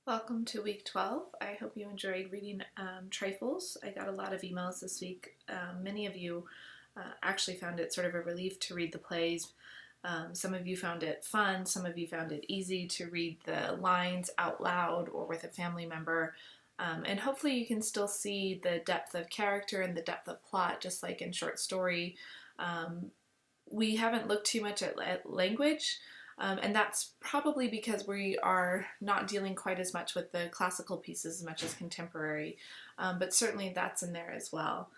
Welcome to week 12. I hope you enjoyed reading Trifles. I got a lot of emails this week. Many of you actually found it sort of a relief to read the plays. Some of you found it fun, some of you found it easy to read the lines out loud or with a family member. And hopefully you can still see the depth of character and the depth of plot, just like in short story. We haven't looked too much at language. And that's probably because we are not dealing quite as much with the classical pieces as much as contemporary, but certainly that's in there as well.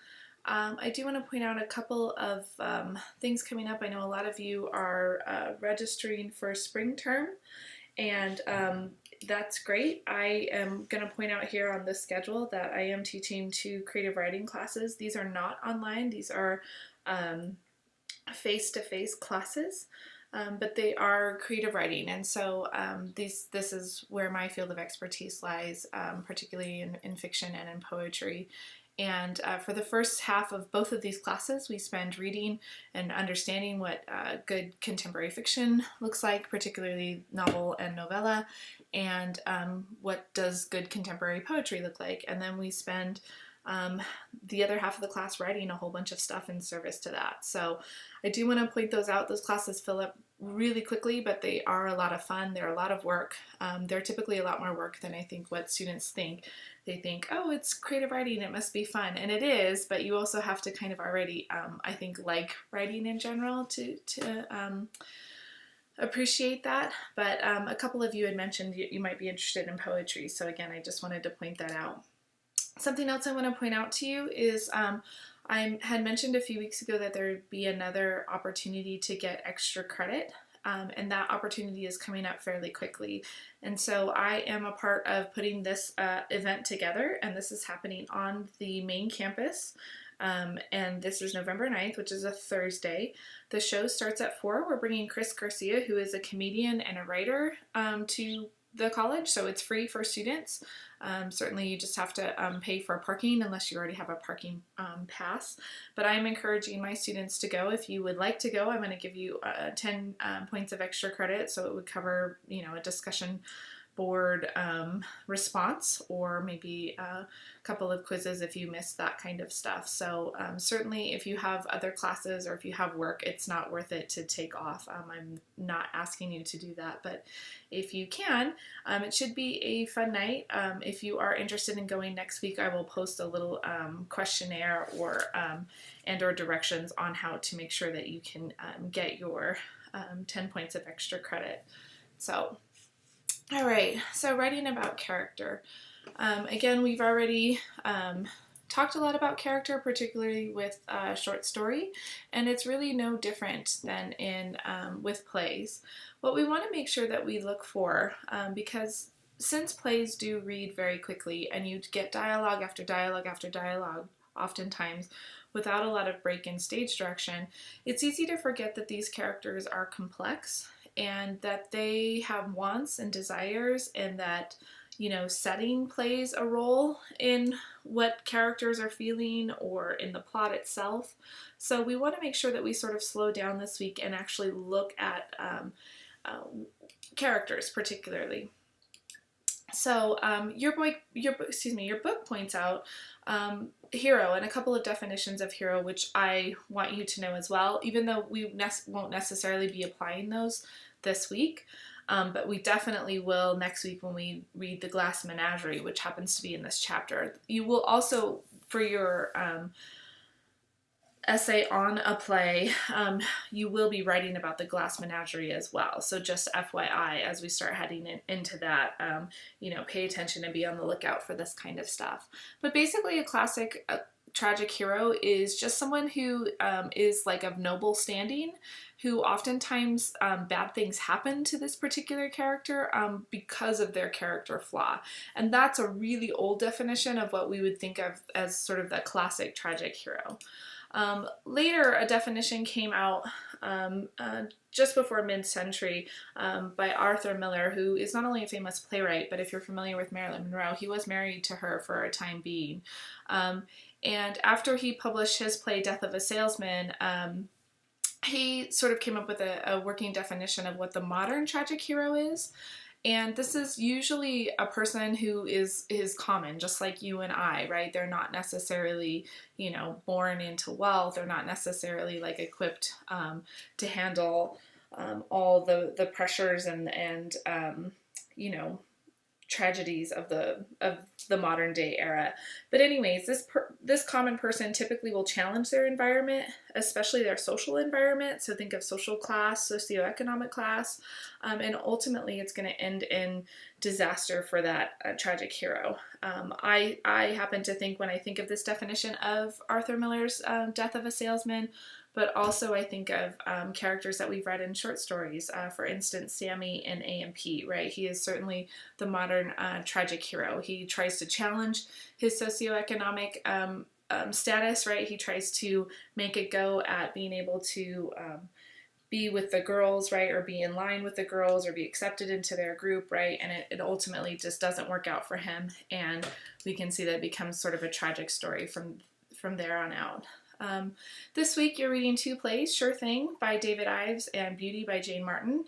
I do want to point out a couple of things coming up. I know a lot of you are registering for spring term, and that's great. I am going to point out here on the schedule that I am teaching 2 creative writing classes. These are not online, these are face-to-face classes. But they are creative writing, and so this is where my field of expertise lies, particularly in fiction and in poetry. And for the first half of both of these classes, we spend reading and understanding what good contemporary fiction looks like, particularly novel and novella, and what does good contemporary poetry look like. And then we spend the other half of the class writing a whole bunch of stuff in service to that. So I do want to point those out. Those classes fill up really quickly, but they are a lot of fun. They're a lot of work. They're typically a lot more work than I think what students think. They think, oh, it's creative writing, it must be fun. And it is, but you also have to kind of already, I think, like writing in general to appreciate that. But a couple of you had mentioned you might be interested in poetry. So again, I just wanted to point that out. Something else I want to point out to you is I had mentioned a few weeks ago that there would be another opportunity to get extra credit, and that opportunity is coming up fairly quickly. And so I am a part of putting this event together, and this is happening on the main campus. And this is November 9th, which is a Thursday. The show starts at 4. We're bringing Chris Garcia, who is a comedian and a writer, to the college, so it's free for students. Certainly you just have to pay for parking unless you already have a parking pass, but I'm encouraging my students to go. If you would like to go, I'm going to give you 10 points of extra credit, so it would cover, a discussion board response, or maybe a couple of quizzes if you missed that kind of stuff. So certainly if you have other classes or if you have work, it's not worth it to take off. I'm not asking you to do that, but if you can, it should be a fun night. If you are interested in going next week, I will post a little questionnaire or directions on how to make sure that you can get your 10 points of extra credit. So all right, so writing about character. Again, we've already talked a lot about character, particularly with short story, and it's really no different than in with plays. What we want to make sure that we look for, because since plays do read very quickly, and you get dialogue after dialogue after dialogue, oftentimes without a lot of break in stage direction, it's easy to forget that these characters are complex and that they have wants and desires, and that, setting plays a role in what characters are feeling or in the plot itself. So we want to make sure that we sort of slow down this week and actually look at characters particularly. So your book points out hero and a couple of definitions of hero, which I want you to know as well, even though we won't necessarily be applying those this week. But we definitely will next week when we read The Glass Menagerie, which happens to be in this chapter. You will also, for your essay on a play, you will be writing about The Glass Menagerie as well. So just FYI, as we start heading into that, pay attention and be on the lookout for this kind of stuff. But basically a classic tragic hero is just someone who is like of noble standing, who oftentimes bad things happen to this particular character because of their character flaw. And that's a really old definition of what we would think of as sort of the classic tragic hero. Later, a definition came out just before mid-century by Arthur Miller, who is not only a famous playwright, but if you're familiar with Marilyn Monroe, he was married to her for a time being. And after he published his play Death of a Salesman, he sort of came up with a working definition of what the modern tragic hero is. And this is usually a person who is common, just like you and I, right? They're not necessarily, you know, born into wealth. They're not necessarily like equipped to handle all the pressures and you know, tragedies of the modern day era. But anyways, this common person typically will challenge their environment, especially their social environment. So think of social class, socioeconomic class, and ultimately it's going to end in disaster for that tragic hero. I happen to think, when I think of this definition of Arthur Miller's Death of a Salesman, but also I think of characters that we've read in short stories. For instance, Sammy in A.M.P., right? He is certainly the modern tragic hero. He tries to challenge his socioeconomic status, right? He tries to make a go at being able to be with the girls, right? Or be in line with the girls or be accepted into their group, right? And it ultimately just doesn't work out for him. And we can see that it becomes sort of a tragic story from there on out. This week you're reading two plays, Sure Thing by David Ives and Beauty by Jane Martin.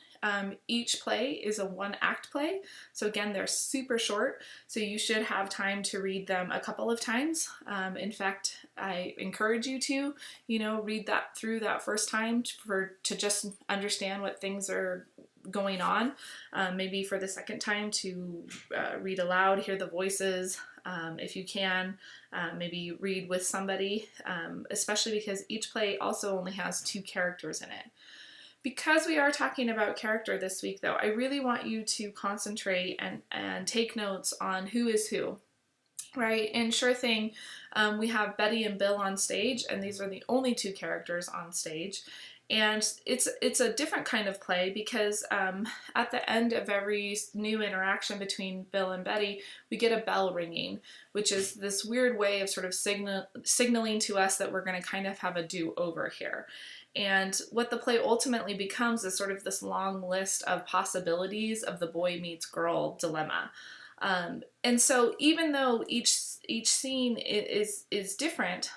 Each play is a one-act play, so again, they're super short, so you should have time to read them a couple of times. In fact, I encourage you to, you know, read that through that first time to just understand what things are going on. Maybe for the second time to read aloud, hear the voices, if you can. Maybe read with somebody, especially because each play also only has two characters in it. Because we are talking about character this week, though, I really want you to concentrate and take notes on who is who. Right, in Sure Thing, we have Betty and Bill on stage, and these are the only two characters on stage. And it's a different kind of play because at the end of every new interaction between Bill and Betty, we get a bell ringing, which is this weird way of sort of signaling to us that we're going to kind of have a do-over here. And what the play ultimately becomes is sort of this long list of possibilities of the boy meets girl dilemma. And so even though each scene is different,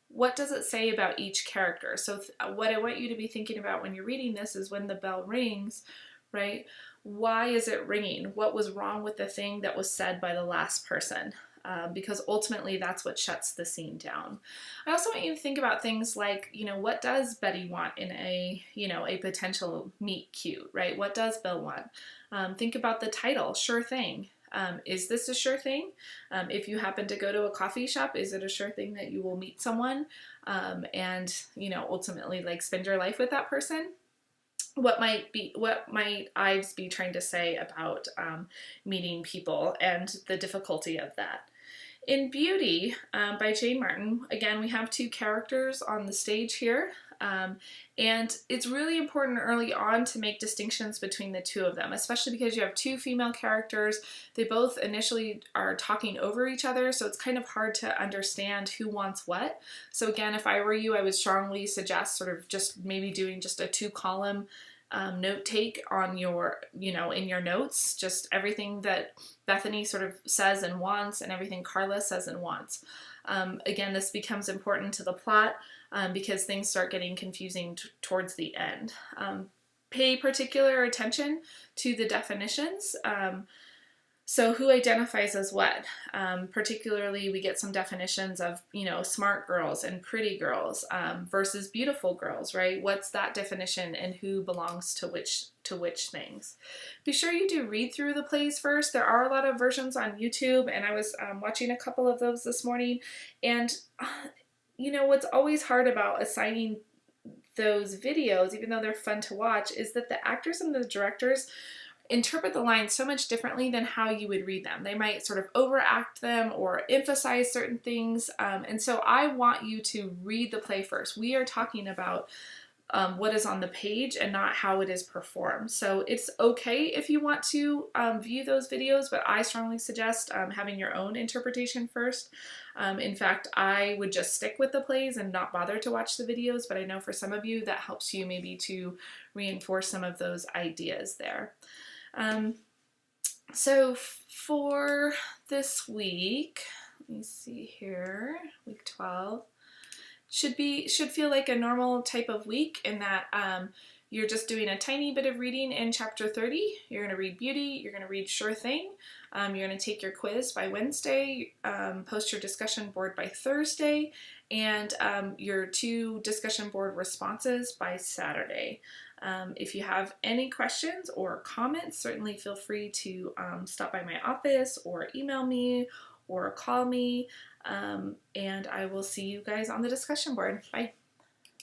what does it say about each character? So what I want you to be thinking about when you're reading this is when the bell rings, right? Why is it ringing? What was wrong with the thing that was said by the last person? Because ultimately that's what shuts the scene down. I also want you to think about things like, you know, what does Betty want in a potential meet cute, right? What does Bill want? Think about the title, Sure Thing. Is this a sure thing? If you happen to go to a coffee shop, is it a sure thing that you will meet someone and, you know, ultimately like spend your life with that person? What might Ives be trying to say about meeting people and the difficulty of that? In Beauty by Jane Martin, again, we have two characters on the stage here. And it's really important early on to make distinctions between the two of them, especially because you have two female characters. They both initially are talking over each other, so it's kind of hard to understand who wants what. So again, if I were you, I would strongly suggest sort of just maybe doing just a two-column note take on your, in your notes, just everything that Bethany sort of says and wants and everything Carla says and wants. Again, this becomes important to the plot because things start getting confusing towards the end. Pay particular attention to the definitions. So who identifies as what? Particularly, we get some definitions of, smart girls and pretty girls versus beautiful girls, right? What's that definition and who belongs to which things? Be sure you do read through the plays first. There are a lot of versions on YouTube, and I was watching a couple of those this morning. And, what's always hard about assigning those videos, even though they're fun to watch, is that the actors and the directors interpret the lines so much differently than how you would read them. They might sort of overact them or emphasize certain things. And so I want you to read the play first. We are talking about what is on the page and not how it is performed. So it's okay if you want to view those videos, but I strongly suggest having your own interpretation first. In fact, I would just stick with the plays and not bother to watch the videos, but I know for some of you that helps you maybe to reinforce some of those ideas there. So for this week, let me see here, week 12, should feel like a normal type of week in that you're just doing a tiny bit of reading in chapter 30. You're going to read Beauty, you're going to read Sure Thing, you're going to take your quiz by Wednesday, post your discussion board by Thursday, and your 2 discussion board responses by Saturday. If you have any questions or comments, certainly feel free to stop by my office or email me or call me, and I will see you guys on the discussion board. Bye.